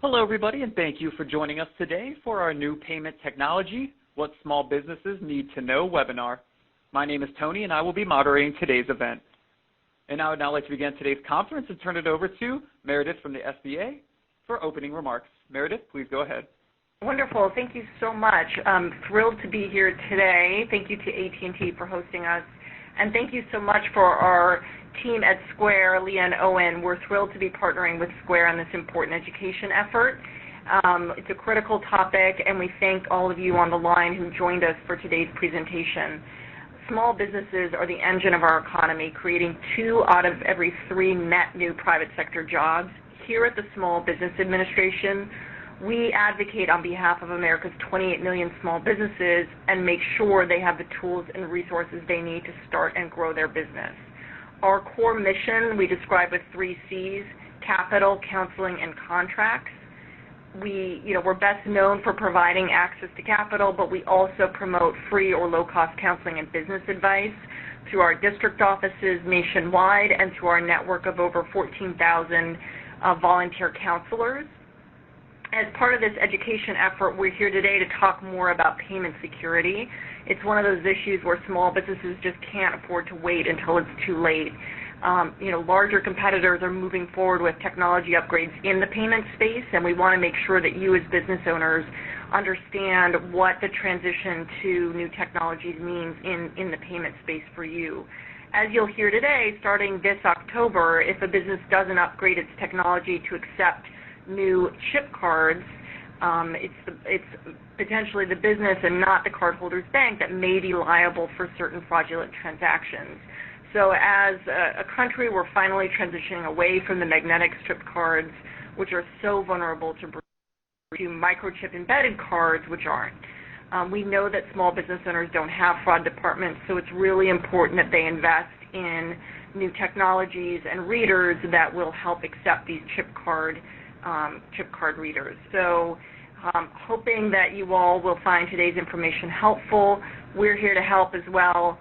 Hello, everybody, and thank you for joining us today for our new Payment Technology, What Small Businesses Need to Know webinar. My name is Tony, and I will be moderating today's event. And I would now like to begin today's conference and turn it over to Meredith from the SBA for opening remarks. Meredith, please go ahead. Wonderful. Thank you so much. I'm thrilled to be here today. Thank you to AT&T for hosting us. And thank you so much for our team at Square, Leah and Owen. We're thrilled to be partnering with Square on this important education effort. It's a critical topic, and we thank all of you on the line who joined us for today's presentation. Small businesses are the engine of our economy, creating 2 out of every 3 net new private sector jobs. Here at the Small Business Administration, we advocate on behalf of America's 28 million small businesses and make sure they have the tools and resources they need to start and grow their business. Our core mission we describe with 3 C's: capital, counseling, and contracts. We're best known for providing access to capital, but we also promote free or low-cost counseling and business advice through our district offices nationwide and through our network of over 14,000 volunteer counselors. As part of this education effort, we're here today to talk more about payment security. It's one of those issues where small businesses just can't afford to wait until it's too late. Larger competitors are moving forward with technology upgrades in the payment space, and we want to make sure that you as business owners understand what the transition to new technologies means in the payment space for you. As you'll hear today, starting this October, if a business doesn't upgrade its technology to accept new chip cards, it's potentially the business and not the cardholder's bank that may be liable for certain fraudulent transactions. So as a country, we're finally transitioning away from the magnetic strip cards, which are so vulnerable to microchip embedded cards, which aren't. We know that small business owners don't have fraud departments, so it's really important that they invest in new technologies and readers that will help accept these chip card readers. So hoping that you all will find today's information helpful. We're here to help as well.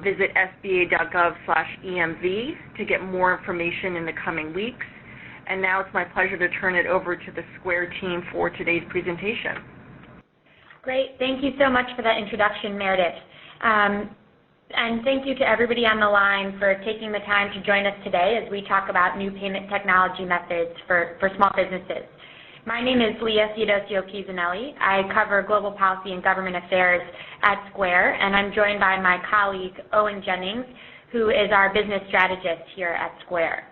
Visit sba.gov/EMV to get more information in the coming weeks. And now it's my pleasure to turn it over to the Square team for today's presentation. Great. Thank you so much for that introduction, Meredith. And thank you to everybody on the line for taking the time to join us today as we talk about new payment technology methods for small businesses. My name is Leah Theodosio-Pisanelli. I cover global policy and government affairs at Square, and I'm joined by my colleague, Owen Jennings, who is our business strategist here at Square.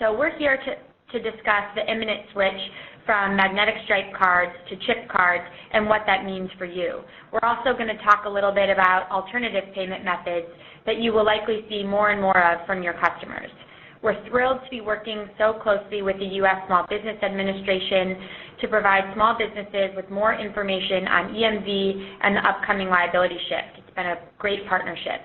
So we're here to discuss the imminent switch from magnetic stripe cards to chip cards and what that means for you. We're also going to talk a little bit about alternative payment methods that you will likely see more and more of from your customers. We're thrilled to be working so closely with the U.S. Small Business Administration to provide small businesses with more information on EMV and the upcoming liability shift. It's been a great partnership.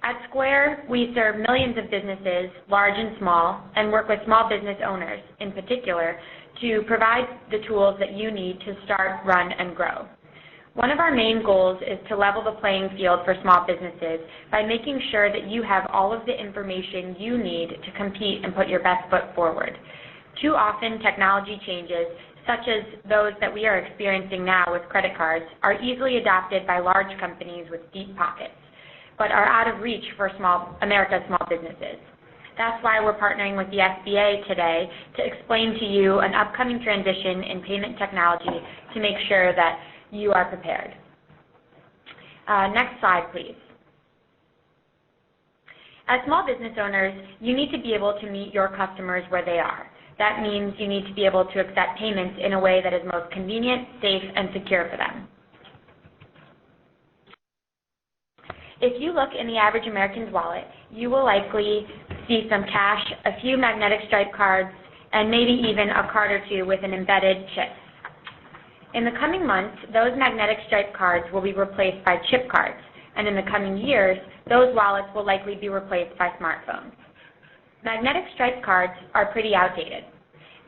At Square, we serve millions of businesses, large and small, and work with small business owners, in particular, to provide the tools that you need to start, run, and grow. One of our main goals is to level the playing field for small businesses by making sure that you have all of the information you need to compete and put your best foot forward. Too often, technology changes, such as those that we are experiencing now with credit cards, are easily adopted by large companies with deep pockets, but are out of reach for America's small businesses. That's why we're partnering with the SBA today to explain to you an upcoming transition in payment technology to make sure that you are prepared. Next slide, please. As small business owners, you need to be able to meet your customers where they are. That means you need to be able to accept payments in a way that is most convenient, safe, and secure for them. If you look in the average American's wallet, you will likely see some cash, a few magnetic stripe cards, and maybe even a card or two with an embedded chip. In the coming months, those magnetic stripe cards will be replaced by chip cards, and in the coming years, those wallets will likely be replaced by smartphones. Magnetic stripe cards are pretty outdated.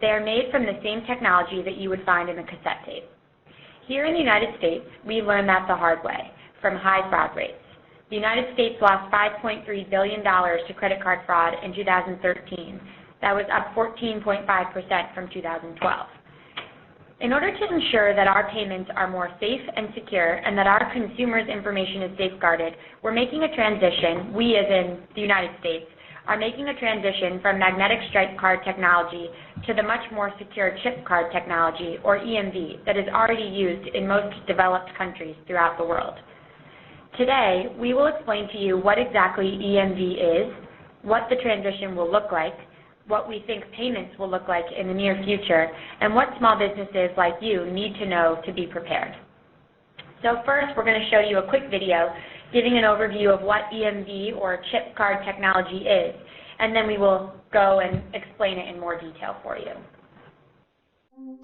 They are made from the same technology that you would find in a cassette tape. Here in the United States, we learned that the hard way, from high fraud rates. The United States lost $5.3 billion to credit card fraud in 2013, That was up 14.5% from 2012. In order to ensure that our payments are more safe and secure and that our consumers' information is safeguarded, we're making a transition, we as in the United States, are making a transition from magnetic stripe card technology to the much more secure chip card technology, or EMV, that is already used in most developed countries throughout the world. Today, we will explain to you what exactly EMV is, what the transition will look like, what we think payments will look like in the near future, and what small businesses like you need to know to be prepared. So first, we're going to show you a quick video giving an overview of what EMV, or chip card technology, is, and then we will go and explain it in more detail for you.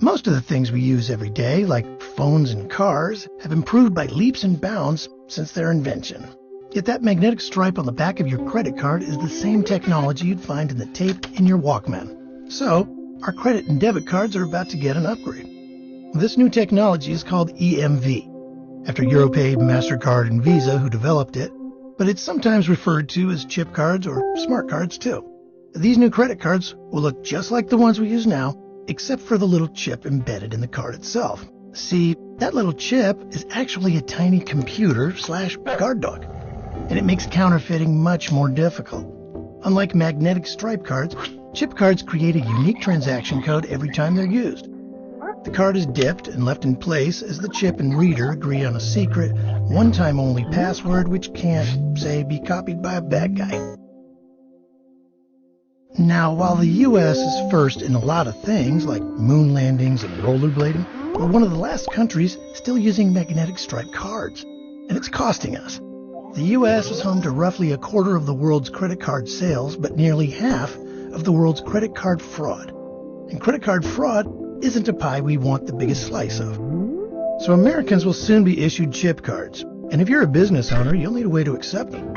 Most of the things we use every day, like phones and cars, have improved by leaps and bounds since their invention. Yet that magnetic stripe on the back of your credit card is the same technology you'd find in the tape in your Walkman. So, our credit and debit cards are about to get an upgrade. This new technology is called EMV, after Europay, MasterCard, and Visa, who developed it, but it's sometimes referred to as chip cards or smart cards too. These new credit cards will look just like the ones we use now, except for the little chip embedded in the card itself. See, that little chip is actually a tiny computer/guard dog, and it makes counterfeiting much more difficult. Unlike magnetic stripe cards, chip cards create a unique transaction code every time they're used. The card is dipped and left in place as the chip and reader agree on a secret, one-time only password which can't, say, be copied by a bad guy. Now, while the U.S. is first in a lot of things, like moon landings and rollerblading, we're one of the last countries still using magnetic stripe cards, and it's costing us. The U.S. is home to roughly a quarter of the world's credit card sales, but nearly half of the world's credit card fraud. And credit card fraud isn't a pie we want the biggest slice of. So Americans will soon be issued chip cards, and if you're a business owner, you'll need a way to accept them.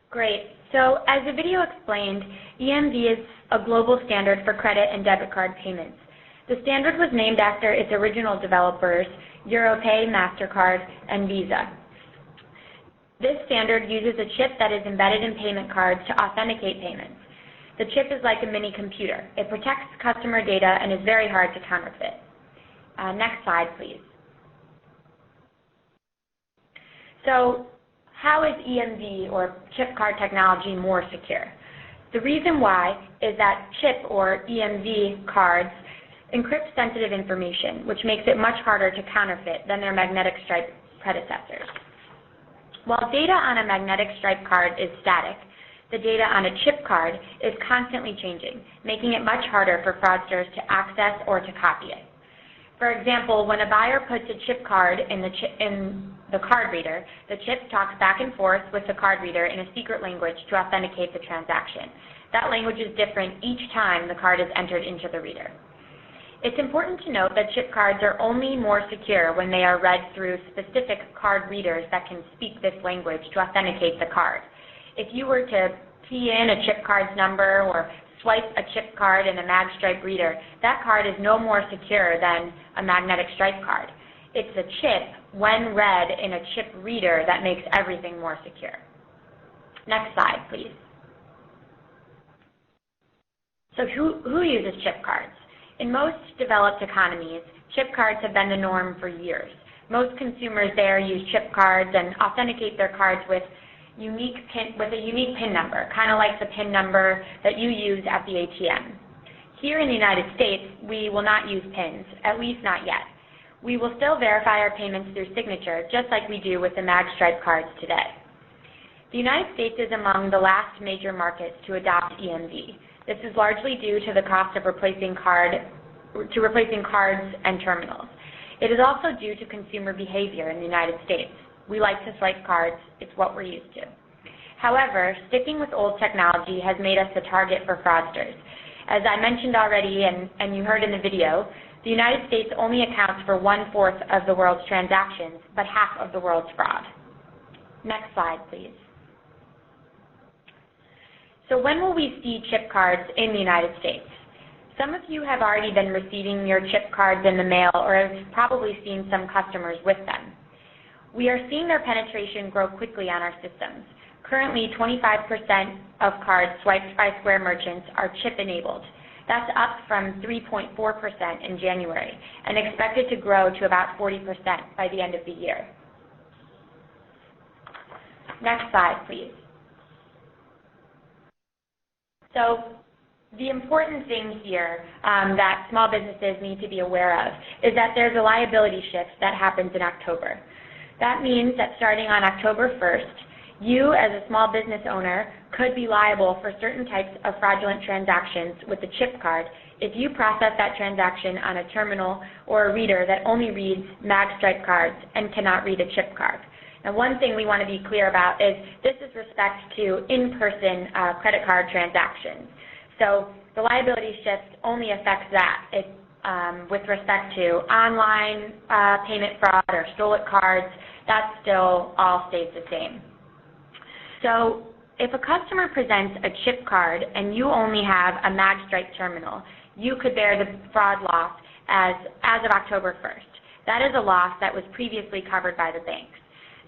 Great. So as the video explained, EMV is a global standard for credit and debit card payments. The standard was named after its original developers, Europay, MasterCard, and Visa. This standard uses a chip that is embedded in payment cards to authenticate payments. The chip is like a mini computer. It protects customer data and is very hard to counterfeit. Next slide, please. So, how is EMV, or chip card technology, more secure? The reason why is that chip, or EMV, cards encrypt sensitive information, which makes it much harder to counterfeit than their magnetic stripe predecessors. While data on a magnetic stripe card is static, the data on a chip card is constantly changing, making it much harder for fraudsters to access or to copy it. For example, when a buyer puts a chip card in the card reader, the chip talks back and forth with the card reader in a secret language to authenticate the transaction. That language is different each time the card is entered into the reader. It's important to note that chip cards are only more secure when they are read through specific card readers that can speak this language to authenticate the card. If you were to key in a chip card's number or swipe a chip card in a mag stripe reader, that card is no more secure than a magnetic stripe card. It's a chip, when read in a chip reader, that makes everything more secure. Next slide, please. So who uses chip cards? In most developed economies, chip cards have been the norm for years. Most consumers there use chip cards and authenticate their cards with a unique PIN number, kind of like the PIN number that you use at the ATM. Here in the United States, we will not use PINs, at least not yet. We will still verify our payments through signature, just like we do with the mag stripe cards today. The United States is among the last major markets to adopt EMV. This is largely due to the cost of replacing cards and terminals. It is also due to consumer behavior in the United States. We like to swipe cards. It's what we're used to. However, sticking with old technology has made us a target for fraudsters. As I mentioned already, and you heard in the video, the United States only accounts for 1/4 of the world's transactions, but half of the world's fraud. Next slide, please. So when will we see chip cards in the United States? Some of you have already been receiving your chip cards in the mail or have probably seen some customers with them. We are seeing their penetration grow quickly on our systems. Currently, 25% of cards swiped by Square merchants are chip-enabled. That's up from 3.4% in January and expected to grow to about 40% by the end of the year. Next slide, please. So the important thing here that small businesses need to be aware of is that there's a liability shift that happens in October. That means that starting on October 1st, you as a small business owner could be liable for certain types of fraudulent transactions with the chip card if you process that transaction on a terminal or a reader that only reads mag-stripe cards and cannot read a chip card. Now, one thing we want to be clear about is this is respect to in-person credit card transactions. So the liability shift only affects that. With respect to online payment fraud or stolen cards, that still all stays the same. So if a customer presents a chip card and you only have a mag-stripe terminal, you could bear the fraud loss as of October 1st. That is a loss that was previously covered by the banks.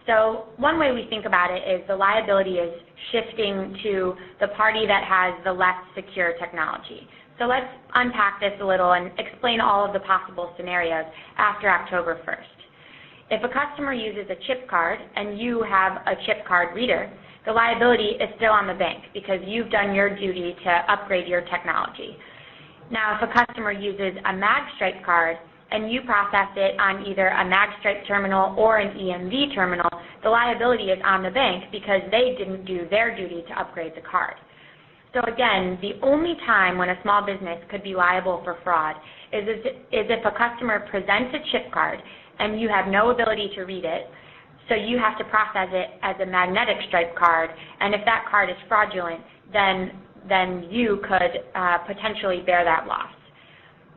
So one way we think about it is the liability is shifting to the party that has the less secure technology. So let's unpack this a little and explain all of the possible scenarios after October 1st. If a customer uses a chip card and you have a chip card reader, the liability is still on the bank because you've done your duty to upgrade your technology. Now, if a customer uses a mag-stripe card and you process it on either a mag-stripe terminal or an EMV terminal, the liability is on the bank because they didn't do their duty to upgrade the card. So again, the only time when a small business could be liable for fraud is if a customer presents a chip card and you have no ability to read it, so you have to process it as a magnetic stripe card, and if that card is fraudulent, then you could potentially bear that loss.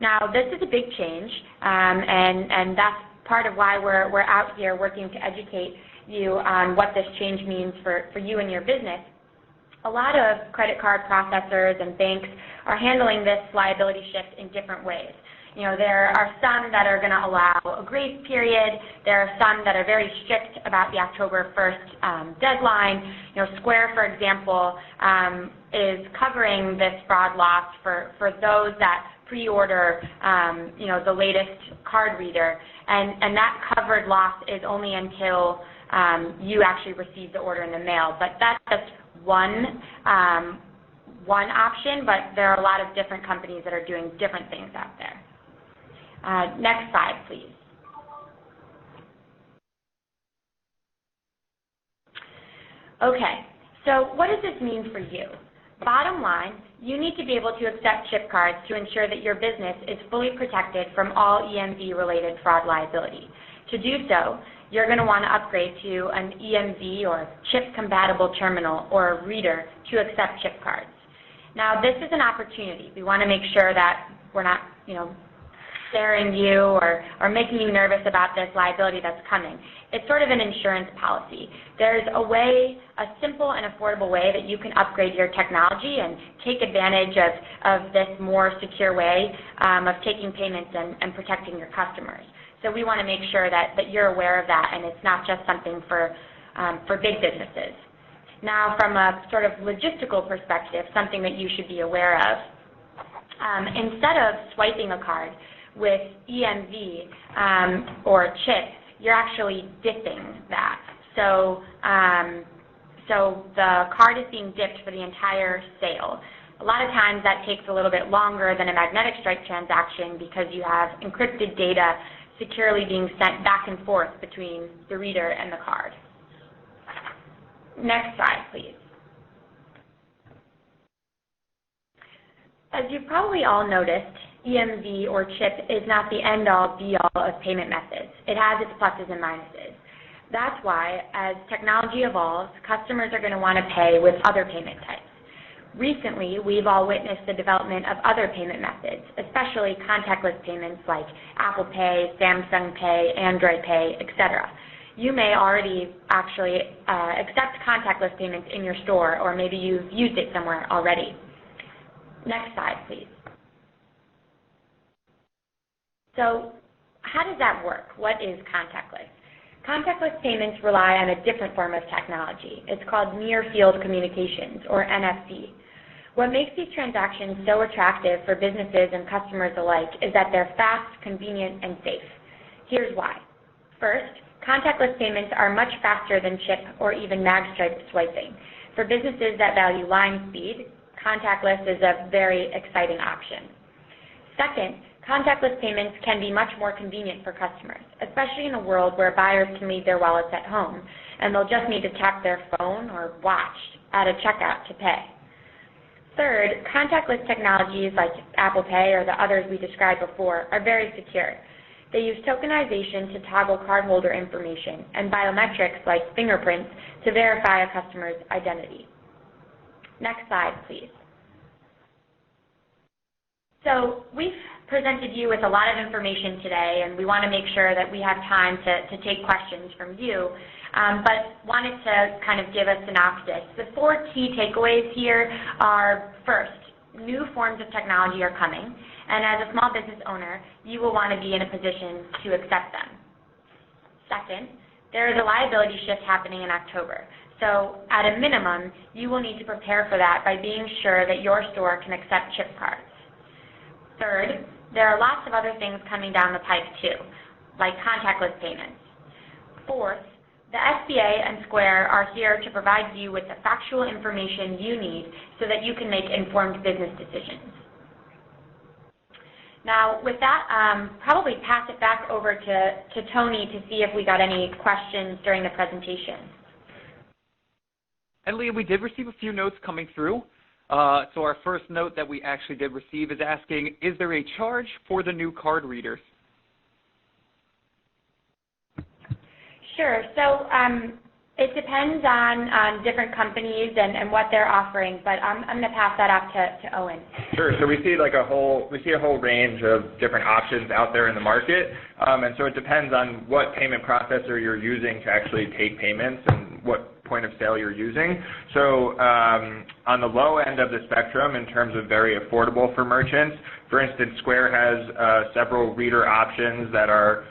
Now, this is a big change, and that's part of why we're out here working to educate you on what this change means for you and your business. A lot of credit card processors and banks are handling this liability shift in different ways. You know, there are some that are going to allow a grace period. There are some that are very strict about the October 1st deadline. You know, Square, for example, is covering this fraud loss for those that pre-order, the latest card reader, and that covered loss is only until you actually receive the order in the mail. But that's just one option, but there are a lot of different companies that are doing different things out there. Next slide, please. Okay, so what does this mean for you? Bottom line, you need to be able to accept chip cards to ensure that your business is fully protected from all EMV-related fraud liability. To do so, you're going to want to upgrade to an EMV or chip-compatible terminal or a reader to accept chip cards. Now, this is an opportunity. We want to make sure that we're not, scaring you or making you nervous about this liability that's coming. It's sort of an insurance policy. There's a simple and affordable way that you can upgrade your technology and take advantage of this more secure way of taking payments and protecting your customers. So we want to make sure that you're aware of that and it's not just something for big businesses. Now, from a sort of logistical perspective, something that you should be aware of, instead of swiping a card with EMV or chip, you're actually dipping that. So the card is being dipped for the entire sale. A lot of times that takes a little bit longer than a magnetic stripe transaction because you have encrypted data securely being sent back and forth between the reader and the card. Next slide, please. As you've probably all noticed, EMV or chip is not the end-all, be-all of payment methods. It has its pluses and minuses. That's why, as technology evolves, customers are going to want to pay with other payment types. Recently, we've all witnessed the development of other payment methods, especially contactless payments like Apple Pay, Samsung Pay, Android Pay, etc. You may already actually accept contactless payments in your store, or maybe you've used it somewhere already. Next slide, please. So how does that work? What is contactless? Contactless payments rely on a different form of technology. It's called near-field communications, or NFC. What makes these transactions so attractive for businesses and customers alike is that they're fast, convenient, and safe. Here's why. First, contactless payments are much faster than chip or even mag stripe swiping. For businesses that value line speed, contactless is a very exciting option. Second, contactless payments can be much more convenient for customers, especially in a world where buyers can leave their wallets at home, and they'll just need to tap their phone or watch at a checkout to pay. Third, contactless technologies like Apple Pay or the others we described before are very secure. They use tokenization to toggle cardholder information and biometrics like fingerprints to verify a customer's identity. Next slide, please. So we've presented you with a lot of information today, and we want to make sure that we have time to take questions from you, but wanted to kind of give a synopsis. The 4 key takeaways here are, first, new forms of technology are coming, and as a small business owner, you will want to be in a position to accept them. Second, there is a liability shift happening in October. So at a minimum, you will need to prepare for that by being sure that your store can accept chip cards. Third, there are lots of other things coming down the pipe too, like contactless payments. Fourth, the SBA and Square are here to provide you with the factual information you need so that you can make informed business decisions. Now, with that, probably pass it back over to Tony to see if we got any questions during the presentation. And Leah, we did receive a few notes coming through. So our first note that we actually did receive is asking, is there a charge for the new card readers? Sure. So it depends on different companies and what they're offering, but I'm going to pass that off to Owen. Sure. So we see a whole range of different options out there in the market, and so it depends on what payment processor you're using to actually take payments and what point of sale you're using. So on the low end of the spectrum, in terms of very affordable for merchants, for instance, Square has several reader options that are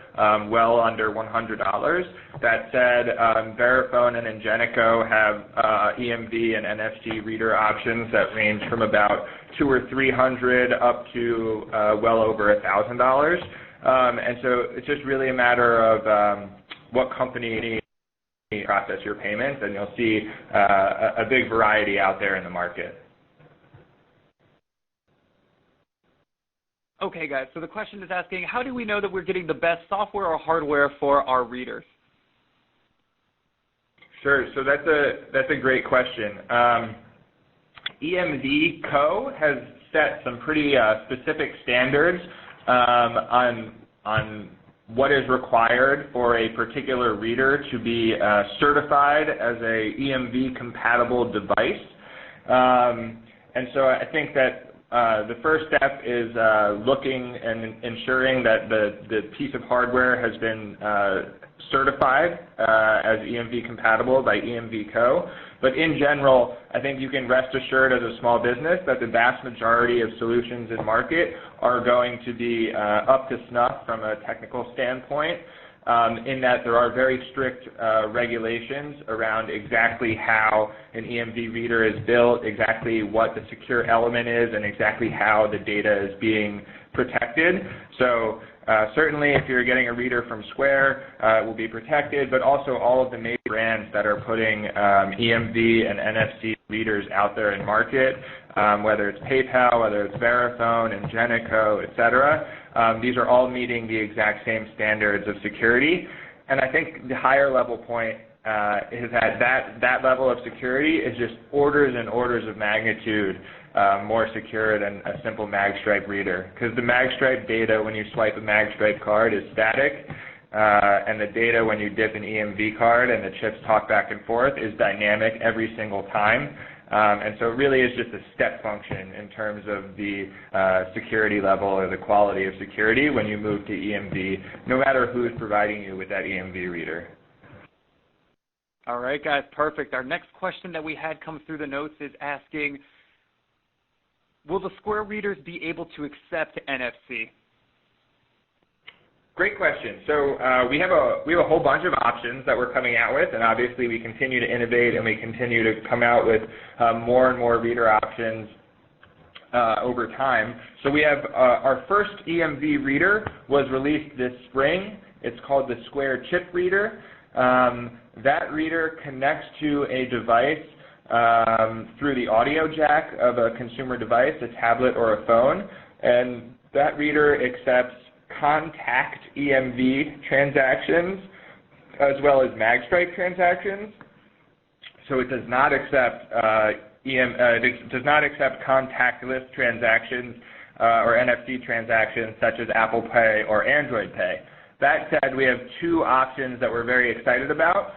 well under $100. That said, Verifone and Ingenico have EMV and NFC reader options that range from about $200 or $300 up to well over $1,000. And so it's just really a matter of what company process your payments, and you'll see a big variety out there in the market. Okay, guys, so the question is asking, how do we know that we're getting the best software or hardware for our readers? Sure, so that's a great question. EMV Co. has set some pretty specific standards on what is required for a particular reader to be certified as a EMV compatible device. And so I think that the first step is looking and ensuring that the piece of hardware has been certified as EMV compatible by EMV Co. But in general, I think you can rest assured as a small business that the vast majority of solutions in market are going to be up to snuff from a technical standpoint, in that there are very strict regulations around exactly how an EMV reader is built, exactly what the secure element is, and exactly how the data is being protected. So certainly if you're getting a reader from Square, it will be protected, but also all of the major brands that are putting EMV and NFC readers out there in market, whether it's PayPal, whether it's Verifone, Ingenico, et cetera. These are all meeting the exact same standards of security. And I think the higher level point is that level of security is just orders and orders of magnitude more secure than a simple magstripe reader. Because the magstripe data when you swipe a magstripe card is static, and the data when you dip an EMV card and the chips talk back and forth is dynamic every single time. And so it really is just a step function in terms of the security level or the quality of security when you move to EMV, no matter who is providing you with that EMV reader. All right, guys, perfect. Our next question that we had come through the notes is asking, will the Square readers be able to accept NFC? Great question. So we have a whole bunch of options that we're coming out with, and obviously we continue to innovate and we continue to come out with more and more reader options over time. So we have our first EMV reader was released this spring. It's called the Square Chip Reader. That reader connects to a device through the audio jack of a consumer device, a tablet or a phone, and that reader accepts contact EMV transactions as well as magstripe transactions. So it does not accept it does not accept contactless transactions or NFC transactions such as Apple Pay or Android Pay. That said, we have two options that we're very excited about,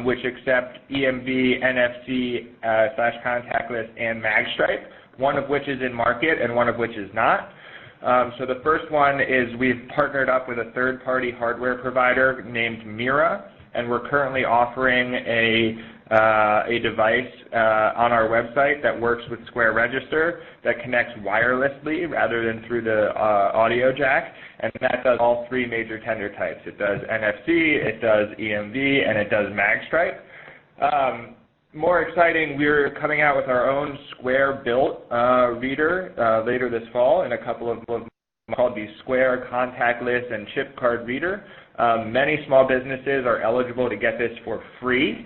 which accept EMV, NFC / contactless, and magstripe, one of which is in market and one of which is not. So the first one is we've partnered up with a third-party hardware provider named Mira, and we're currently offering a device on our website that works with Square Register that connects wirelessly rather than through the audio jack, and that does all three major tender types. It does NFC, it does EMV, and it does magstripe. More exciting, we're coming out with our own Square-built reader later this fall in a couple of months called the Square Contactless and Chip Card Reader. Many small businesses are eligible to get this for free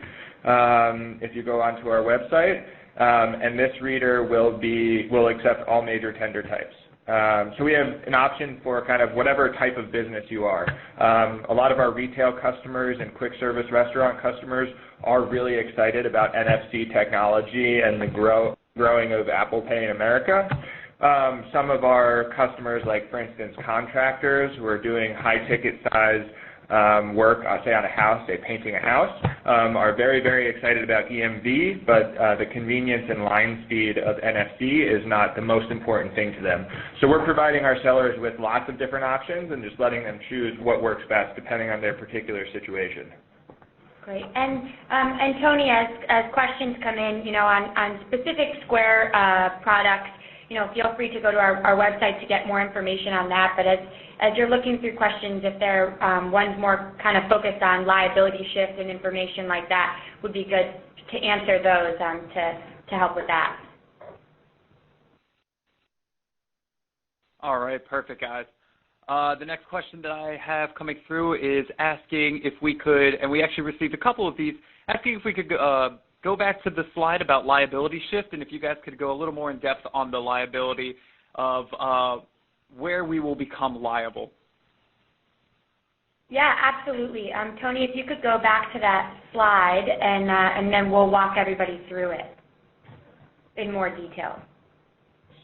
if you go onto our website, and this reader will accept all major tender types. So we have an option for kind of whatever type of business you are. A lot of our retail customers and quick service restaurant customers are really excited about NFC technology and the growing of Apple Pay in America. Some of our customers, like for instance contractors who are doing high ticket size work, say on a house, say painting a house, are very, very excited about EMV, but the convenience and line speed of NFC is not the most important thing to them. So we're providing our sellers with lots of different options and just letting them choose what works best depending on their particular situation. Great. And Tony, as questions come in, on specific Square products, feel free to go to our website to get more information on that. But as you're looking through questions, if there are ones more kind of focused on liability shift and information like that, would be good to answer those to help with that. All right, perfect, guys. The next question that I have coming through is asking if we could, and we actually received a couple of these, asking if we could go back to the slide about liability shift, and if you guys could go a little more in depth on the liability of where we will become liable. Yeah, absolutely. Tony, if you could go back to that slide, and then we'll walk everybody through it in more detail.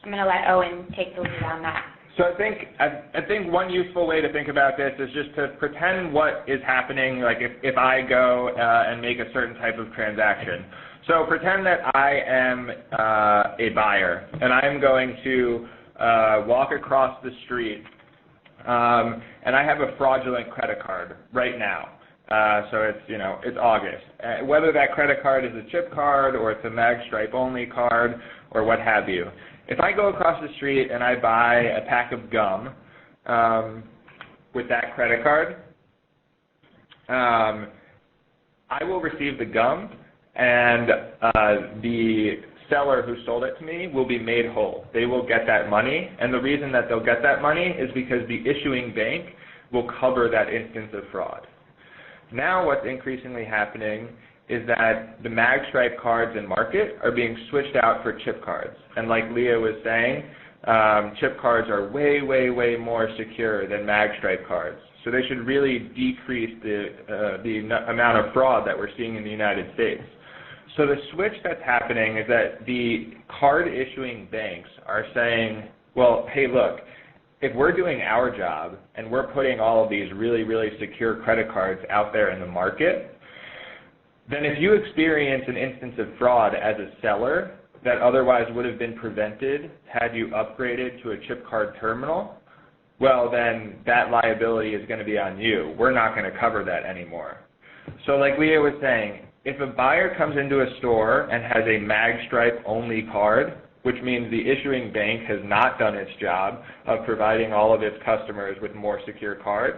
I'm going to let Owen take the lead on that. So I think one useful way to think about this is just to pretend what is happening, like if I go and make a certain type of transaction. So pretend that I am a buyer, and I am going to walk across the street, and I have a fraudulent credit card right now. So it's August. Whether that credit card is a chip card or it's a magstripe only card or what have you. If I go across the street and I buy a pack of gum with that credit card, I will receive the gum, and the seller who sold it to me will be made whole. They will get that money, and the reason that they'll get that money is because the issuing bank will cover that instance of fraud. Now what's increasingly happening is that the magstripe cards in market are being switched out for chip cards. And like Leah was saying, chip cards are way, way, way more secure than magstripe cards. So they should really decrease the amount of fraud that we're seeing in the United States. So the switch that's happening is that the card issuing banks are saying, well, hey, look, if we're doing our job and we're putting all of these really, really secure credit cards out there in the market, then if you experience an instance of fraud as a seller that otherwise would have been prevented had you upgraded to a chip card terminal, well, then that liability is going to be on you. We're not going to cover that anymore. So like Leah was saying, if a buyer comes into a store and has a magstripe only card, which means the issuing bank has not done its job of providing all of its customers with more secure cards,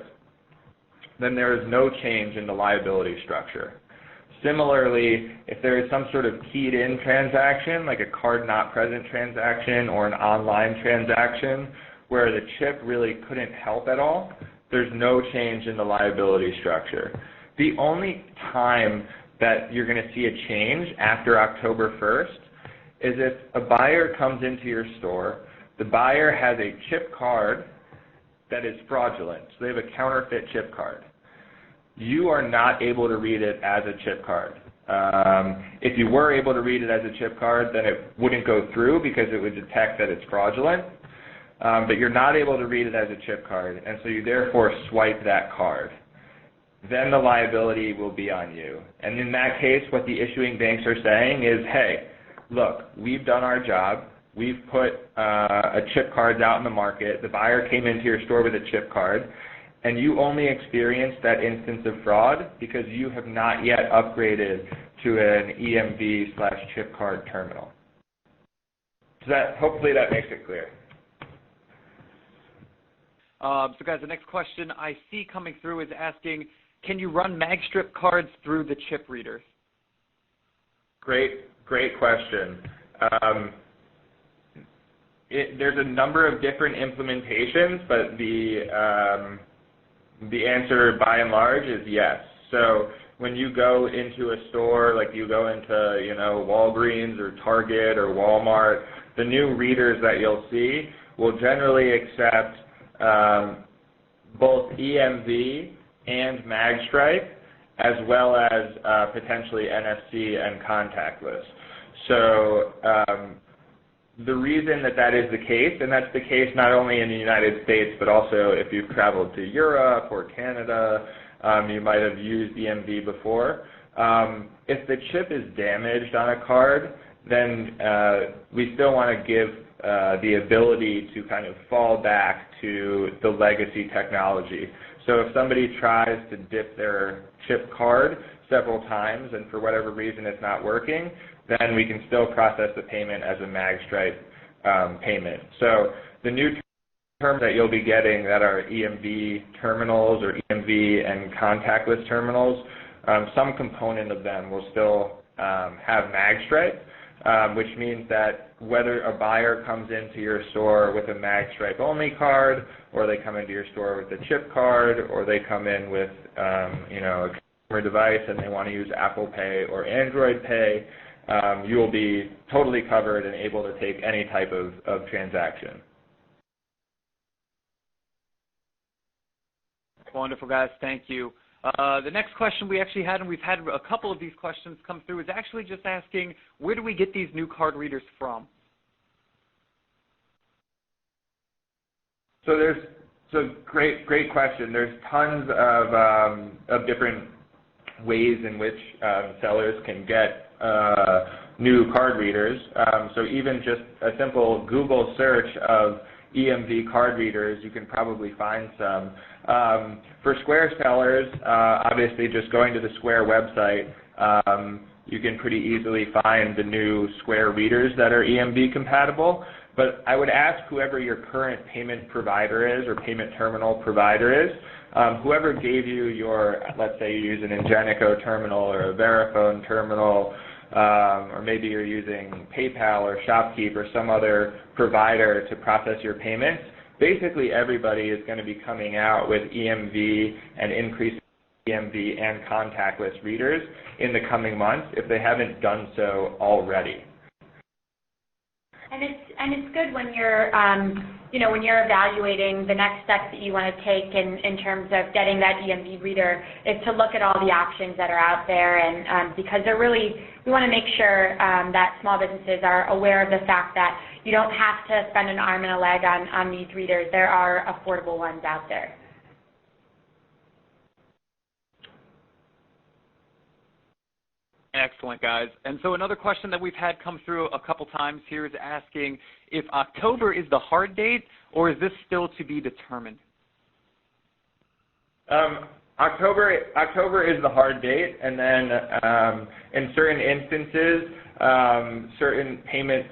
then there is no change in the liability structure. Similarly, if there is some sort of keyed-in transaction, like a card-not-present transaction or an online transaction, where the chip really couldn't help at all, there's no change in the liability structure. The only time that you're going to see a change after October 1st is if a buyer comes into your store, the buyer has a chip card that is fraudulent, so they have a counterfeit chip card. You are not able to read it as a chip card. If you were able to read it as a chip card, then it wouldn't go through because it would detect that it's fraudulent. But you're not able to read it as a chip card, and so you therefore swipe that card. Then the liability will be on you. And in that case, what the issuing banks are saying is, hey, look, we've done our job. We've put a chip cards out in the market. The buyer came into your store with a chip card, and you only experienced that instance of fraud because you have not yet upgraded to an EMV/chip card terminal. So hopefully that makes it clear. So guys, the next question I see coming through is asking, can you run magstrip cards through the chip readers? Great question. There's a number of different implementations, but the answer by and large is yes. So when you go into a store, like you go into, Walgreens or Target or Walmart, the new readers that you'll see will generally accept both EMV and magstripe, as well as potentially NFC and contactless. So the reason that is the case, and that's the case not only in the United States, but also if you've traveled to Europe or Canada, you might have used EMV before. If the chip is damaged on a card, then we still want to give the ability to kind of fall back to the legacy technology. So if somebody tries to dip their chip card several times and for whatever reason it's not working, then we can still process the payment as a magstripe payment. So the new terms that you'll be getting that are EMV terminals or EMV and contactless terminals, some component of them will still have magstripe, which means that whether a buyer comes into your store with a magstripe only card, or they come into your store with a chip card, or they come in with a consumer device and they want to use Apple Pay or Android Pay, you will be totally covered and able to take any type of transaction. Wonderful, guys. Thank you. The next question we actually had, and we've had a couple of these questions come through, is actually just asking, where do we get these new card readers from? So great question. There's tons of different ways in which sellers can get new card readers. So even just a simple Google search of EMV card readers, you can probably find some. For Square sellers, obviously just going to the Square website, you can pretty easily find the new Square readers that are EMV compatible. But I would ask whoever your current payment provider is or payment terminal provider is, whoever gave you your, let's say you use an Ingenico terminal or a Verifone terminal, or maybe you're using PayPal or ShopKeep or some other provider to process your payments. Basically everybody is going to be coming out with EMV and increasing EMV and contactless readers in the coming months if they haven't done so already. And it's good when you're when you're evaluating the next steps that you want to take in terms of getting that EMV reader, is to look at all the options that are out there, and because we want to make sure that small businesses are aware of the fact that you don't have to spend an arm and a leg on these readers. There are affordable ones out there. Excellent, guys. And so another question that we've had come through a couple times here is asking if October is the hard date, or is this still to be determined? October is the hard date, and then in certain instances, certain payment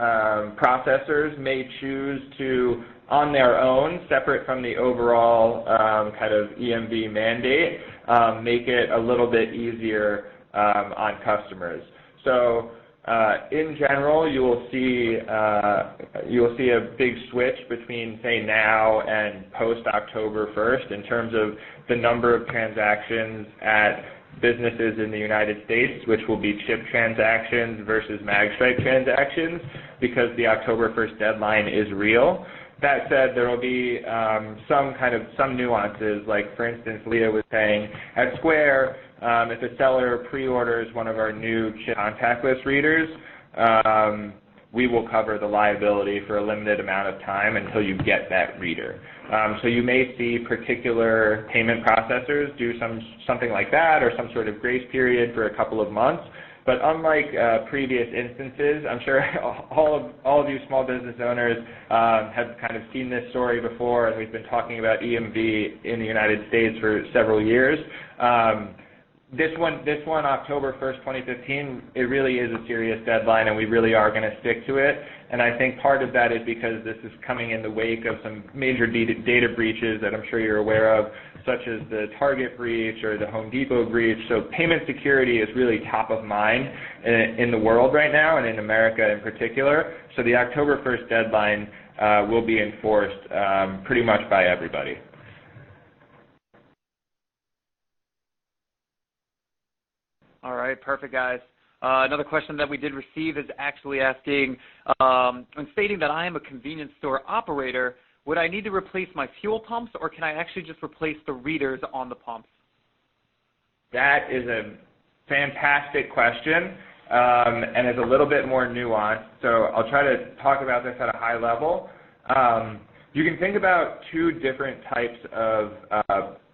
processors may choose to, on their own, separate from the overall kind of EMV mandate, make it a little bit easier on customers. So in general, you will see a big switch between, say, now and post October 1st in terms of the number of transactions at businesses in the United States, which will be chip transactions versus magstripe transactions, because the October 1st deadline is real. That said, there will be some nuances, like for instance, Leah was saying, at Square, if a seller pre-orders one of our new chip contactless readers, we will cover the liability for a limited amount of time until you get that reader. So you may see particular payment processors do something like that, or some sort of grace period for a couple of months. But unlike previous instances, I'm sure all of you small business owners have kind of seen this story before, and we've been talking about EMV in the United States for several years. This one, October 1st, 2015, it really is a serious deadline, and we really are going to stick to it. And I think part of that is because this is coming in the wake of some major data breaches that I'm sure you're aware of, such as the Target breach or the Home Depot breach. So payment security is really top of mind in the world right now, and in America in particular. So the October 1st deadline will be enforced pretty much by everybody. All right, perfect, guys. Another question that we did receive is actually asking, when stating that I am a convenience store operator, would I need to replace my fuel pumps, or can I actually just replace the readers on the pumps? That is a fantastic question, and it's a little bit more nuanced. So I'll try to talk about this at a high level. You can think about two different types of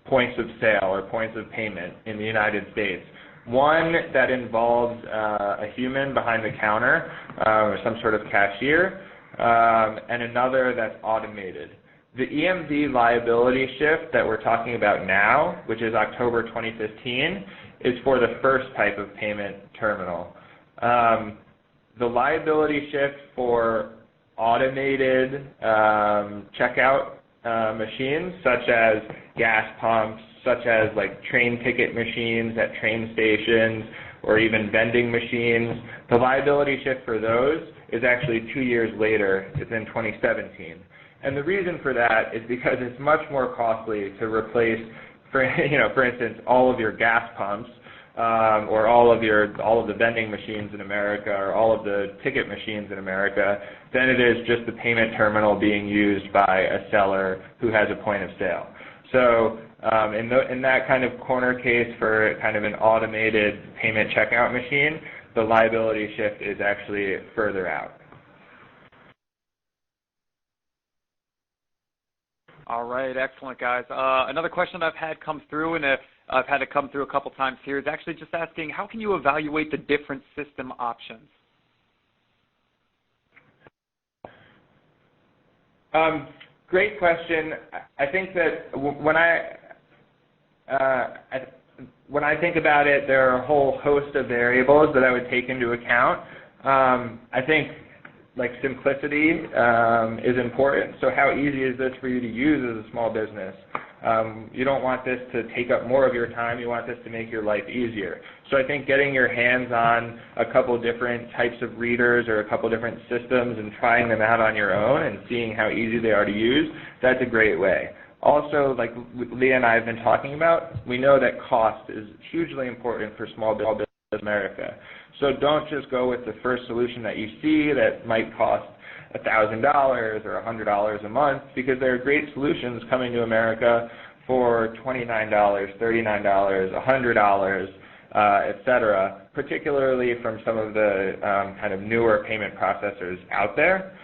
points of sale or points of payment in the United States. One that involves a human behind the counter or some sort of cashier, and another that's automated. The EMV liability shift that we're talking about now, which is October 2015, is for the first type of payment terminal. The liability shift for automated checkout machines, such as gas pumps, such as like train ticket machines at train stations, or even vending machines, the liability shift for those is actually 2 years later. It's in 2017. And the reason for that is because it's much more costly to replace, for instance, all of your gas pumps, or all of the vending machines in America, or all of the ticket machines in America, than it is just the payment terminal being used by a seller who has a point of sale. So in that kind of corner case for kind of an automated payment checkout machine, the liability shift is actually further out. All right, excellent, guys. Another question I've had come through, and I've had it come through a couple times here, is actually just asking, how can you evaluate the different system options? Great question. I think that when I think about it, there are a whole host of variables that I would take into account. I think like simplicity is important. So how easy is this for you to use as a small business? You don't want this to take up more of your time. You want this to make your life easier. So I think getting your hands on a couple different types of readers or a couple different systems and trying them out on your own and seeing how easy they are to use, that's a great way. Also, like Leah and I have been talking about, we know that cost is hugely important for small business in America. So don't just go with the first solution that you see that might cost $1,000 or $100 a month, because there are great solutions coming to America for $29, $39, $100, etc., particularly from some of the kind of newer payment processors out there.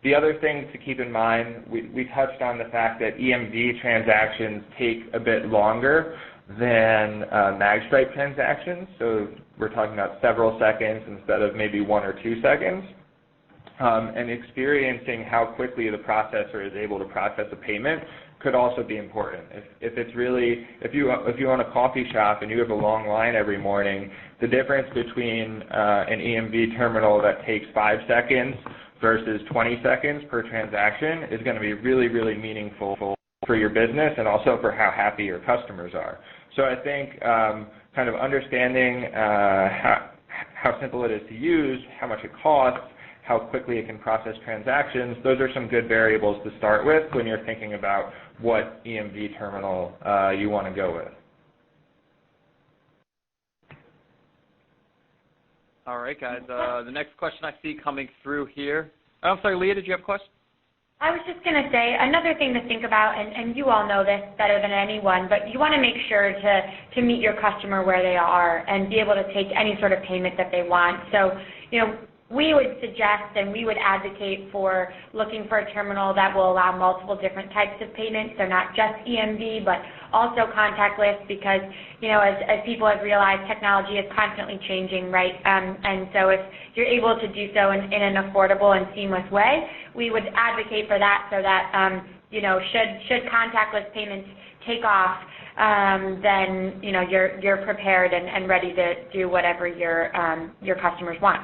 The other thing to keep in mind, we touched on the fact that EMV transactions take a bit longer than magstripe transactions, so we're talking about several seconds instead of maybe 1 or 2 seconds. And experiencing how quickly the processor is able to process a payment could also be important. If you own a coffee shop and you have a long line every morning, the difference between an EMV terminal that takes 5 seconds versus 20 seconds per transaction is going to be really, really meaningful for your business and also for how happy your customers are. So I think kind of understanding how simple it is to use, how much it costs, how quickly it can process transactions, those are some good variables to start with when you're thinking about what EMV terminal you want to go with. All right, guys. The next question I see coming through here. Oh, I'm sorry, Leah, did you have a question? I was just going to say, another thing to think about, and you all know this better than anyone, but you want to make sure to meet your customer where they are and be able to take any sort of payment that they want. So, we would suggest and we would advocate for looking for a terminal that will allow multiple different types of payments, so not just EMV, but also contactless, because, as people have realized, technology is constantly changing, right? And so if you're able to do so in an affordable and seamless way, we would advocate for that so that, should contactless payments take off, then, you're prepared and ready to do whatever your customers want.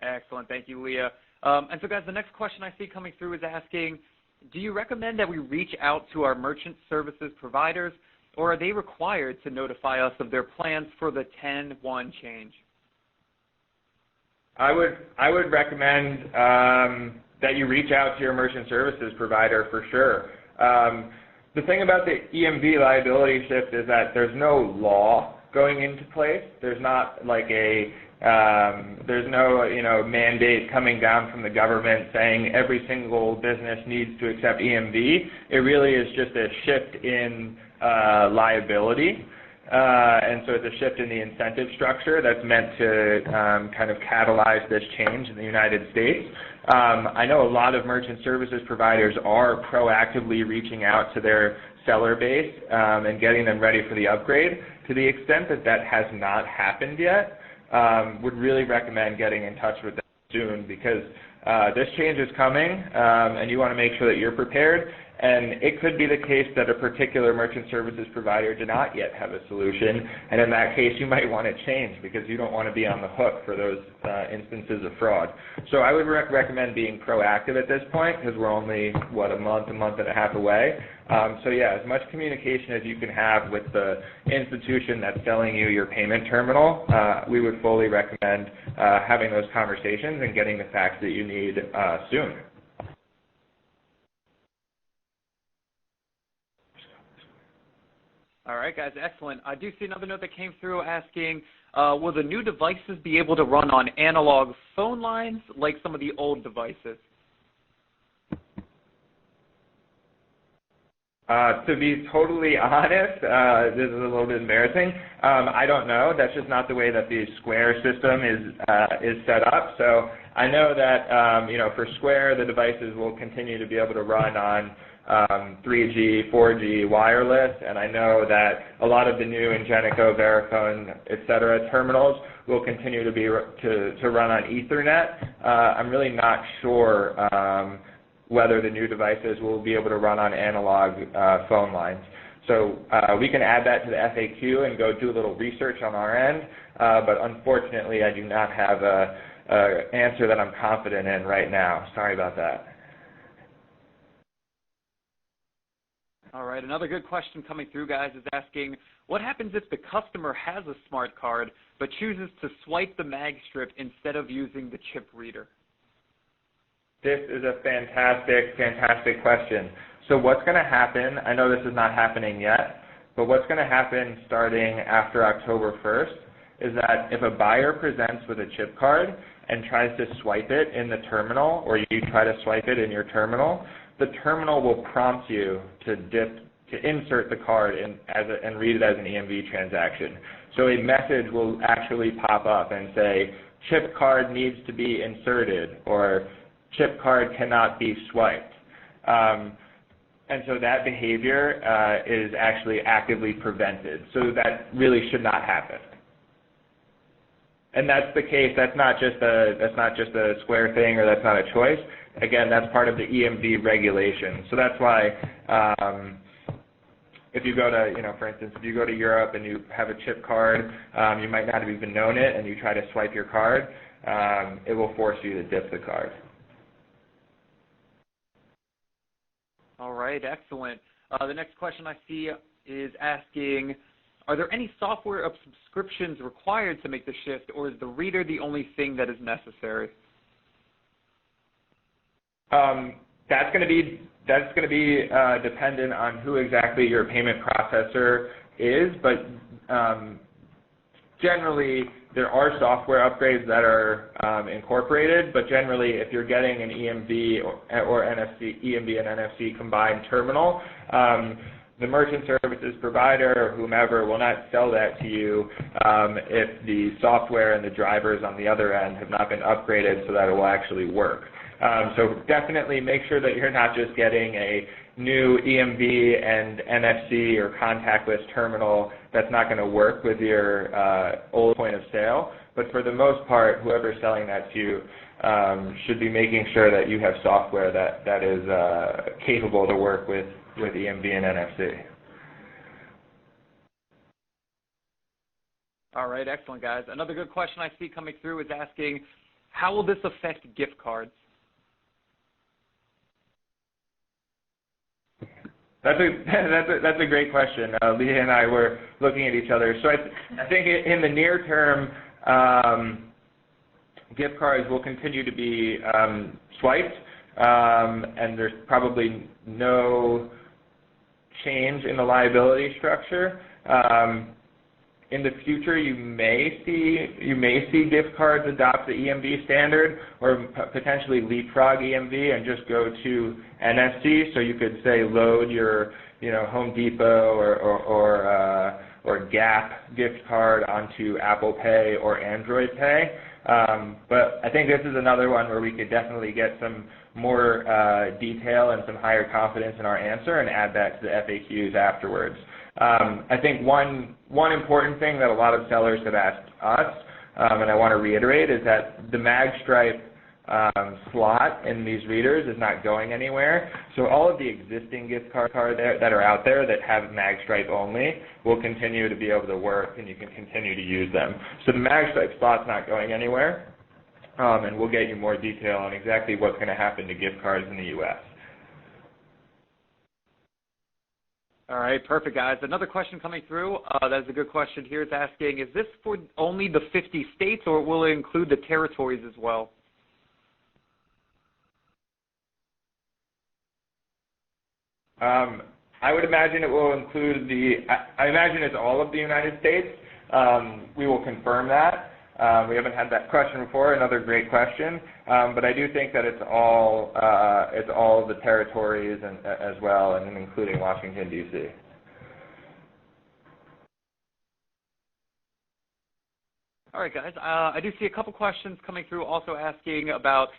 Excellent. Thank you, Leah. And so, guys, the next question I see coming through is asking, do you recommend that we reach out to our merchant services providers, or are they required to notify us of their plans for the 10-1 change? I would recommend that you reach out to your merchant services provider for sure. The thing about the EMV liability shift is that there's no law going into place. There's not like there's no mandate coming down from the government saying every single business needs to accept EMV. It really is just a shift in liability, and so it's a shift in the incentive structure that's meant to kind of catalyze this change in the United States. I know a lot of merchant services providers are proactively reaching out to their seller base and getting them ready for the upgrade. To the extent that that has not happened yet, would really recommend getting in touch with them soon, because this change is coming and you want to make sure that you're prepared. And it could be the case that a particular merchant services provider did not yet have a solution, and in that case you might want to change because you don't want to be on the hook for those instances of fraud. So I would recommend being proactive at this point, because we're only, a month and a half away. So yeah, as much communication as you can have with the institution that's selling you your payment terminal, we would fully recommend having those conversations and getting the facts that you need soon. All right, guys, excellent. I do see another note that came through asking, will the new devices be able to run on analog phone lines like some of the old devices? To be totally honest, this is a little bit embarrassing. I don't know. That's just not the way that the Square system is set up. So I know that for Square, the devices will continue to be able to run on 3G, 4G, wireless, and I know that a lot of the new Ingenico, Verifone, etc. terminals will continue to be to run on Ethernet. I'm really not sure whether the new devices will be able to run on analog phone lines. So we can add that to the FAQ and go do a little research on our end, but unfortunately I do not have an answer that I'm confident in right now. Sorry about that. All right, another good question coming through, guys, is asking, what happens if the customer has a smart card but chooses to swipe the mag strip instead of using the chip reader? This is a fantastic question. So what's going to happen, I know this is not happening yet, but what's going to happen starting after October 1st is that if a buyer presents with a chip card and tries to swipe it in the terminal, or you try to swipe it in your terminal, the terminal will prompt you to insert the card and read it as an EMV transaction. So a message will actually pop up and say, chip card needs to be inserted, or chip card cannot be swiped. And so that behavior is actually actively prevented. So that really should not happen. And that's the case. That's not just a Square thing, or that's not a choice. Again, that's part of the EMV regulation. So that's why if you go to, for instance, if you go to Europe and you have a chip card, you might not have even known it, and you try to swipe your card, it will force you to dip the card. All right, excellent. The next question I see is asking, are there any software subscriptions required to make the shift, or is the reader the only thing that is necessary? That's going to be dependent on who exactly your payment processor is, but generally there are software upgrades that are incorporated, but generally if you're getting an EMV or NFC, EMV and NFC combined terminal, the merchant services provider or whomever will not sell that to you if the software and the drivers on the other end have not been upgraded so that it will actually work. So definitely make sure that you're not just getting a new EMV and NFC or contactless terminal that's not going to work with your old point of sale, but for the most part, whoever's selling that to you should be making sure that you have software that is capable to work with EMV and NFC. All right, excellent, guys. Another good question I see coming through is asking, how will this affect gift cards? That's a great question. Leah and I were looking at each other. So I think in the near term, gift cards will continue to be swiped, and there's probably no change in the liability structure. In the future, you may see gift cards adopt the EMV standard, or potentially leapfrog EMV and just go to NFC. So you could say load your Home Depot or Gap gift card onto Apple Pay or Android Pay. But I think this is another one where we could definitely get some more detail and some higher confidence in our answer and add that to the FAQs afterwards. I think one important thing that a lot of sellers have asked us, and I want to reiterate, is that the mag stripe slot in these readers is not going anywhere. So all of the existing gift cards that are out there that have mag stripe only will continue to be able to work, and you can continue to use them. So the mag stripe slot's not going anywhere, and we'll get you more detail on exactly what's going to happen to gift cards in the U.S. All right, perfect, guys. Another question coming through, that's a good question here, is asking, is this for only the 50 states, or will it include the territories as well? I would imagine it will include I imagine it's all of the United States. We will confirm that. We haven't had that question before, another great question, but I do think that it's all of the territories as well, and including Washington, D.C. All right, guys. I do see a couple questions coming through also asking about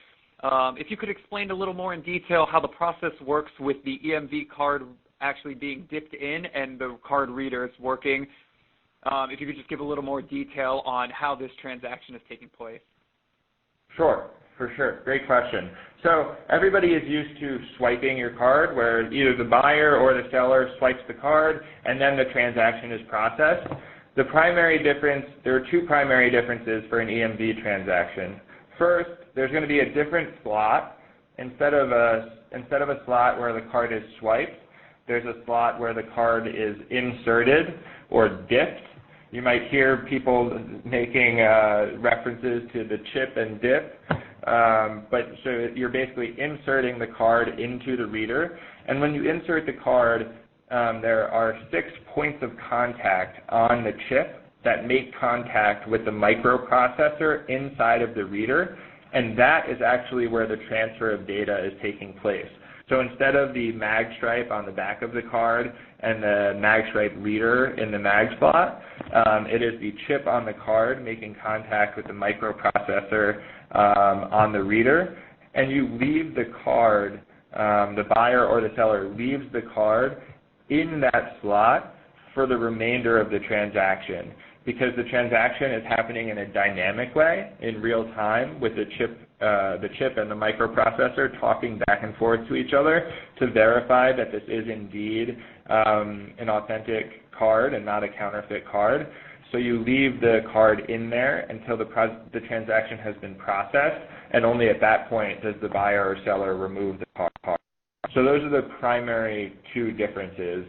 if you could explain a little more in detail how the process works with the EMV card actually being dipped in and the card readers working. If you could just give a little more detail on how this transaction is taking place. Sure, for sure. Great question. So everybody is used to swiping your card, where either the buyer or the seller swipes the card and then the transaction is processed. The primary difference, there are two primary differences for an EMV transaction. First, there's going to be a different slot. Instead of a slot where the card is swiped, there's a slot where the card is inserted or dipped. You might hear people making references to the chip and dip, but so you're basically inserting the card into the reader. And when you insert the card, there are 6 points of contact on the chip that make contact with the microprocessor inside of the reader, and that is actually where the transfer of data is taking place. So instead of the mag stripe on the back of the card and the mag stripe reader in the mag slot, it is the chip on the card making contact with the microprocessor on the reader, and you leave the card, the buyer or the seller leaves the card in that slot for the remainder of the transaction. because the transaction is happening in a dynamic way in real time with the chip and the microprocessor talking back and forth to each other to verify that this is indeed an authentic card and not a counterfeit card. So you leave the card in there until the transaction has been processed, and only at that point does the buyer or seller remove the card. So those are the primary two differences,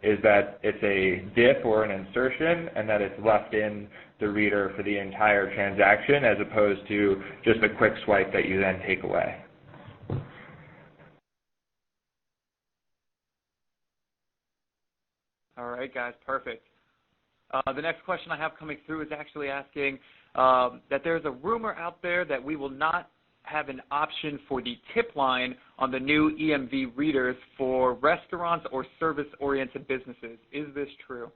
is that it's a dip or an insertion and that it's left in the reader for the entire transaction as opposed to just a quick swipe that you then take away. All right, guys, perfect. The next question I have coming through is actually asking that there's a rumor out there that we will not have an option for the tip line on the new EMV readers for restaurants or service-oriented businesses. Is this true?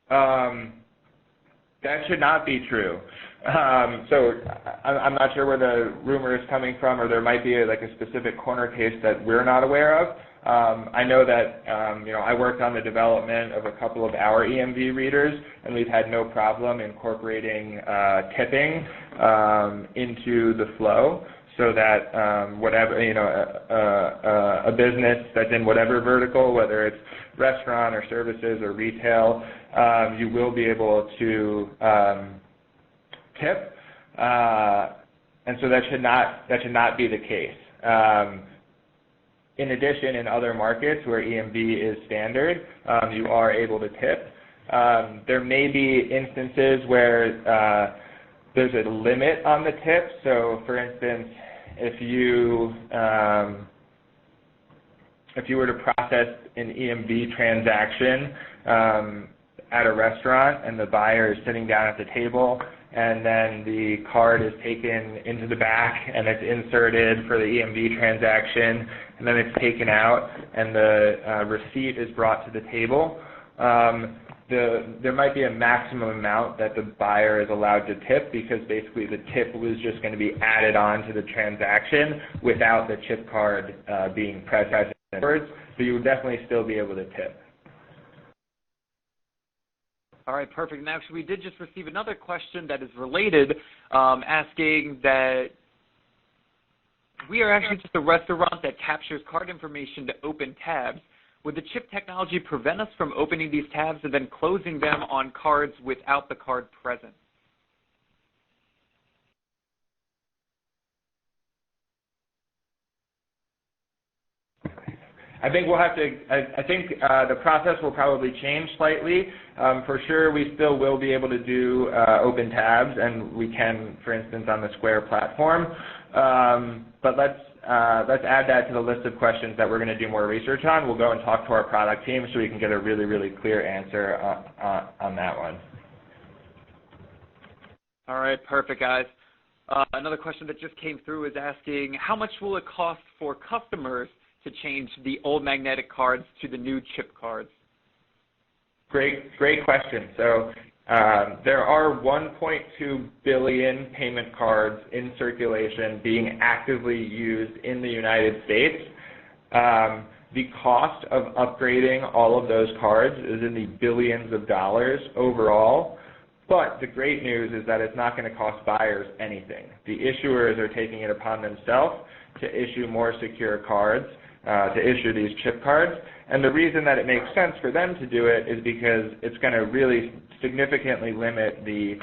That should not be true. So I'm not sure where the rumor is coming from, or there might be like a specific corner case that we're not aware of. I know that I worked on the development of a couple of our EMV readers, and we've had no problem incorporating tipping into the flow, so that whatever a business that's in whatever vertical, whether it's restaurant or services or retail, you will be able to tip, and so that should not be the case. In addition, in other markets where EMV is standard, you are able to tip. There may be instances where there's a limit on the tip. So, for instance, if you were to process an EMV transaction at a restaurant and the buyer is sitting down at the table, and then the card is taken into the back and it's inserted for the EMV transaction, and then it's taken out and the receipt is brought to the table, there might be a maximum amount that the buyer is allowed to tip, because basically the tip was just going to be added on to the transaction without the chip card being present. So you would definitely still be able to tip. All right, perfect. And actually, we did just receive another question that is related, asking that we are actually just a restaurant that captures card information to open tabs. Would the chip technology prevent us from opening these tabs and then closing them on cards without the card present? I think we'll have to. I think the process will probably change slightly. For sure, we still will be able to do open tabs, and we can, for instance, on the Square platform. But let's add that to the list of questions that we're going to do more research on. We'll go and talk to our product team so we can get a really, really clear answer on that one. All right, perfect, guys. Another question that just came through is asking, how much will it cost for customers to change the old magnetic cards to the new chip cards? Great question. So there are 1.2 billion payment cards in circulation being actively used in the United States. The cost of upgrading all of those cards is in the billions of dollars overall. But the great news is that it's not going to cost buyers anything. The issuers are taking it upon themselves to issue more secure cards, to issue these chip cards. And the reason that it makes sense for them to do it is because it's going to really significantly limit the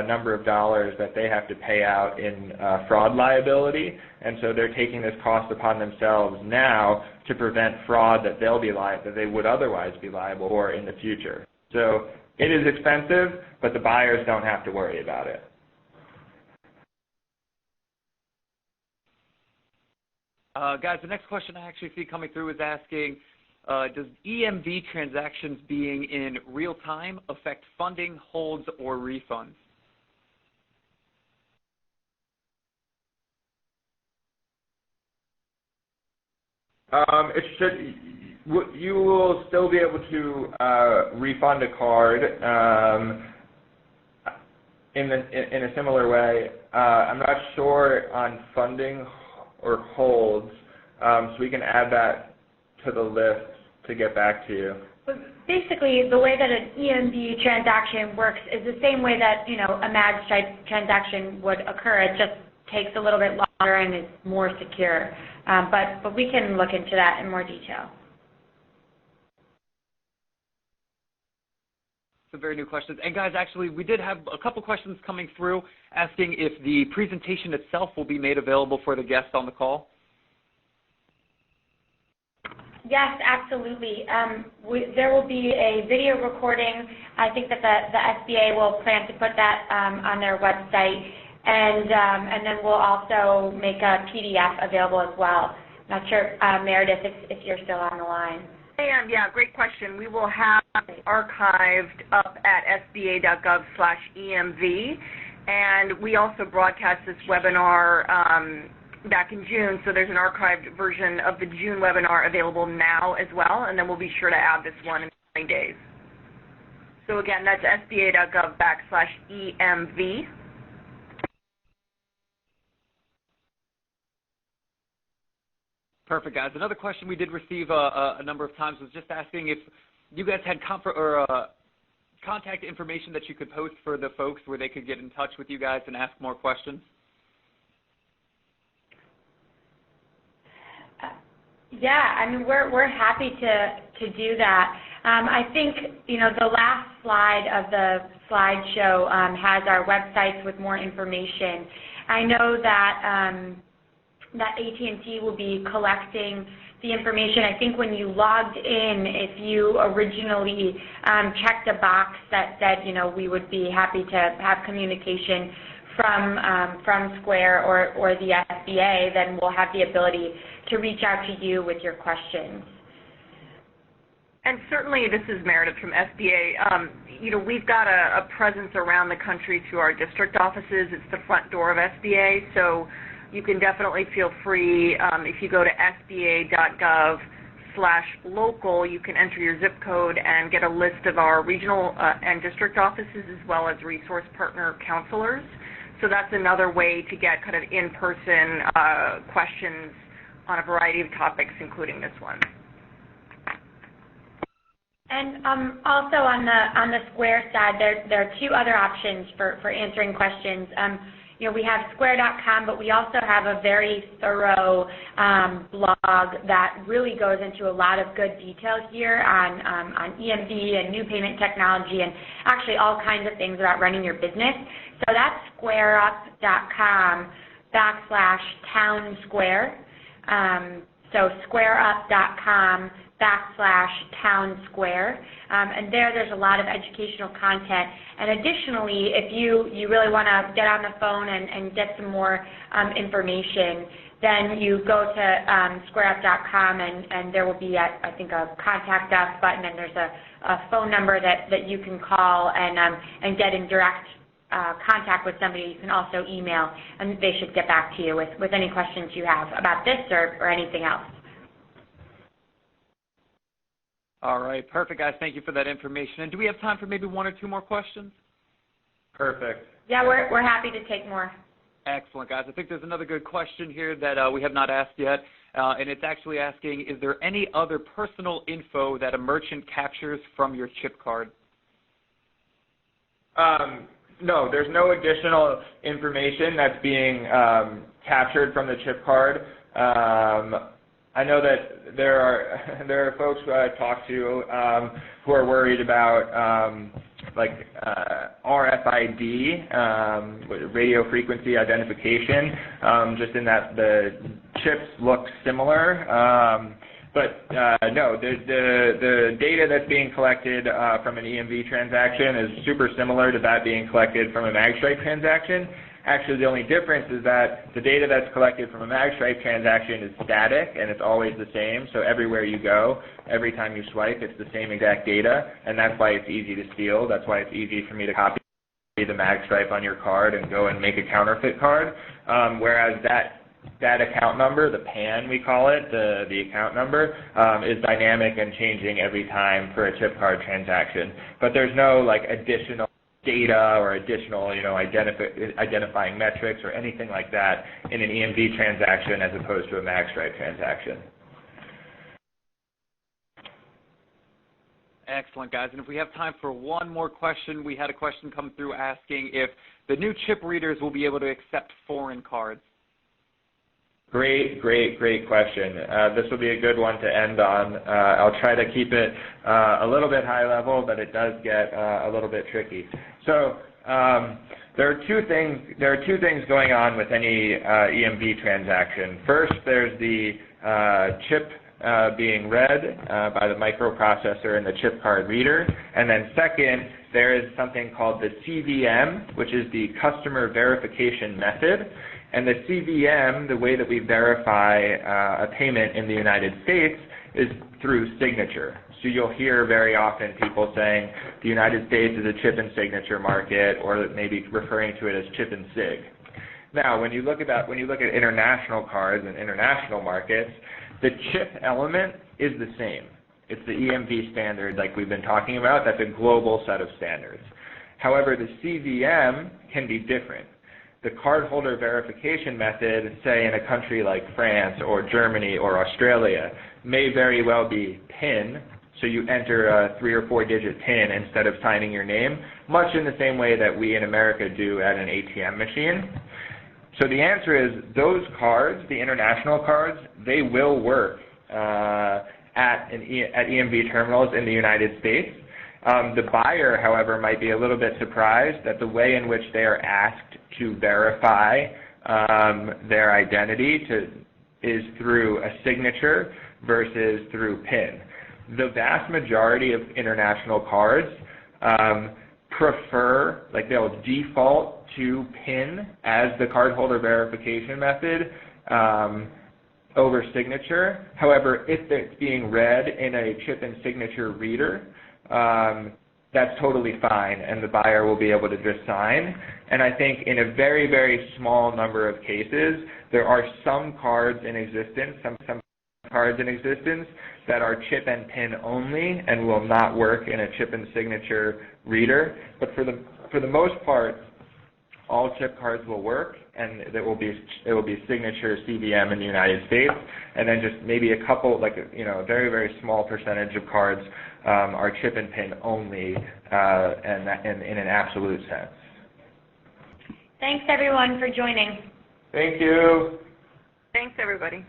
number of dollars that they have to pay out in fraud liability. And so they're taking this cost upon themselves now to prevent fraud that that they would otherwise be liable for in the future. So it is expensive, but the buyers don't have to worry about it. Guys, the next question I actually see coming through is asking, does EMV transactions being in real time affect funding, holds, or refunds? It should. You will still be able to refund a card in a similar way. I'm not sure on funding or holds, so we can add that to the list to get back to you. But basically, the way that an EMV transaction works is the same way that, you know, a MagStripe transaction would occur. It just takes a little bit longer and is more secure. But we can look into that in more detail. Some very new questions. And guys, actually, we did have a couple questions coming through asking if the presentation itself will be made available for the guests on the call. Yes, absolutely. There will be a video recording. I think that the SBA will plan to put that on their website, and then we'll also make a PDF available as well. Not sure, Meredith, if you're still on the line. I am, yeah, great question. We will have archived up at sba.gov/EMV, and we also broadcast this webinar back in June, so there's an archived version of the June webinar available now as well, and then we'll be sure to add this one in 20 days. So again, that's sba.gov/EMV. Perfect, guys. Another question we did receive a number of times was just asking if you guys had contact information that you could post for the folks where they could get in touch with you guys and ask more questions. Yeah, I mean, we're happy to do that. I think, you know, the last slide of the slideshow has our websites with more information. I know that that AT&T will be collecting the information. I think when you logged in, if you originally checked a box that said, you know, we would be happy to have communication from Square or the SBA, then we'll have the ability to reach out to you with your questions. And certainly, this is Meredith from SBA. You know, we've got a presence around the country through our district offices. It's the front door of SBA, so you can definitely feel free. If you go to sba.gov/local, you can enter your zip code and get a list of our regional and district offices as well as resource partner counselors. So that's another way to get kind of in-person questions on a variety of topics, including this one. And also on the Square side, there are two other options for answering questions. You know, we have square.com, but we also have a very thorough blog that really goes into a lot of good detail here on EMV and new payment technology and actually all kinds of things about running your business. So that's squareup.com/townsquare. So squareup.com/townsquare. And there's a lot of educational content. And additionally, if you really want to get on the phone and get some more information, then you go to squareup.com and there will be, I think, a contact us button, and there's a phone number that you can call and get in direct contact with somebody. You can also email, and they should get back to you with any questions you have about this or anything else. All right, perfect, guys. Thank you for that information. And do we have time for maybe one or two more questions? Perfect. Yeah, we're happy to take more. Excellent, guys. I think there's another good question here that we have not asked yet, and it's actually asking, is there any other personal info that a merchant captures from your chip card? No, there's no additional information that's being captured from the chip card. I know that there are folks who I talk to who are worried about RFID, radio frequency identification, just in that the chips look similar. But no, the data that's being collected from an EMV transaction is super similar to that being collected from a MagStripe transaction. Actually, the only difference is that the data that's collected from a MagStripe transaction is static, and it's always the same. So everywhere you go, every time you swipe, it's the same exact data, and that's why it's easy to steal. That's why it's easy for me to copy the MagStripe on your card and go and make a counterfeit card, whereas that account number, the PAN we call it, the account number, is dynamic and changing every time for a chip card transaction. But there's no additional data or additional identifying metrics or anything like that in an EMV transaction as opposed to a MagStripe transaction. Excellent, guys. And if we have time for one more question, we had a question come through asking if the new chip readers will be able to accept foreign cards. Great question. This will be a good one to end on. I'll try to keep it a little bit high level, but it does get a little bit tricky. So there are two things going on with any EMV transaction. First, there's the chip being read by the microprocessor in the chip card reader, and then second, there is something called the CVM, which is the customer verification method. And the CVM, the way that we verify a payment in the United States, is through signature. So you'll hear very often people saying the United States is a chip and signature market, or maybe referring to it as chip and sig. Now, when you look at international cards and international markets, the chip element is the same. It's the EMV standard like we've been talking about. That's a global set of standards. However, the CVM can be different. The cardholder verification method, say in a country like France or Germany or Australia, may very well be PIN, so you enter a 3 or 4 digit PIN instead of signing your name, much in the same way that we in America do at an ATM machine. So the answer is those cards, the international cards, they will work at EMV terminals in the United States. The buyer, however, might be a little bit surprised that the way in which they are asked to verify their identity is through a signature versus through PIN. The vast majority of international cards prefer, like they'll default to PIN as the cardholder verification method over signature. However, if it's being read in a chip and signature reader, that's totally fine, and the buyer will be able to just sign. And I think in a very, very small number of cases, there are some cards in existence, some cards in existence that are chip and PIN only and will not work in a chip and signature reader. But for the most part, all chip cards will work, and it will be signature CVM in the United States, and then just maybe a couple, like a very, very small percentage of cards are chip and PIN only, and in an absolute sense. Thanks everyone for joining. Thank you. Thanks everybody.